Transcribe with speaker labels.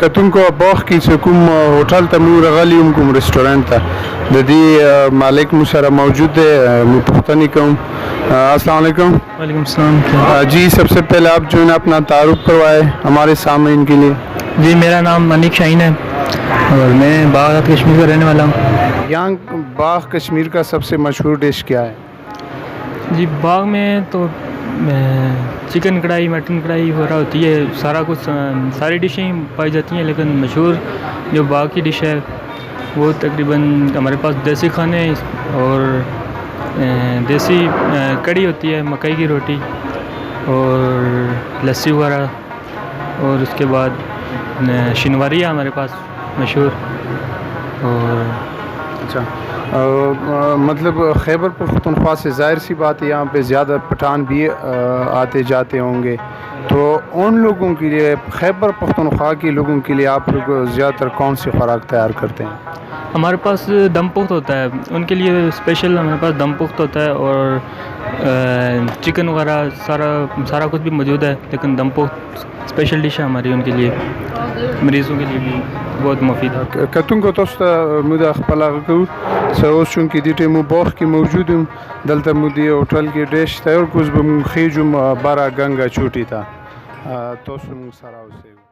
Speaker 1: کتونکو باغ کې چې کوم هوټل ته موږ راغلي یو کوم ریسټورانټ ته د دې مالک مو سره موجود دی مو پوښتنې کوم السلام علیکم
Speaker 2: وعلیکم السلام
Speaker 1: جی سب سے پہلے آپ جو ہے نا اپنا تعارف کروائے ہمارے سامعین کے لیے
Speaker 2: جی میرا نام منیک شاہین ہے اور میں باغ کشمیر کا رہنے والا ہوں
Speaker 1: یہاں باغ کشمیر کا سب سے مشہور ڈش کیا ہے
Speaker 2: جی باغ میں تو چکن کڑھائی مٹن کڑھائی وغیرہ ہوتی ہے سارا کچھ ساری ڈشیں پائی جاتی ہیں لیکن مشہور جو باغ کی ڈش ہے وہ تقریباً ہمارے پاس دیسی کھانے اور دیسی کڑھی ہوتی ہے مکئی کی روٹی اور لسی وغیرہ اور اس کے بعد شنواری ہے ہمارے پاس مشہور اور
Speaker 1: اچھا مطلب خیبر پختونخوا سے ظاہر سی بات ہے یہاں پہ زیادہ پٹھان بھی آتے جاتے ہوں گے تو ان لوگوں کے لیے خیبر پختونخوا کے لوگوں کے لیے آپ لوگ زیادہ تر کون سی خوراک تیار کرتے ہیں
Speaker 2: ہمارے پاس دم پخت ہوتا ہے ان کے لیے اسپیشل ہمارے پاس دم پخت ہوتا ہے اور چکن وغیرہ سارا کچھ بھی موجود ہے لیکن دم پخت اسپیشل ڈش ہے ہماری ان کے لیے مریضوں کے لیے بھی بہت مفید ہے
Speaker 1: کتونکو تاسو ته موږ خپل هغه کوو چې اوس چونکې دې ټیم باغ کې موجود یم دلته موږ د هوټل کې ډیش تیار کوو به موږ خیجو بارا ګنګا چوټي ته تاسو موږ سره اوسئ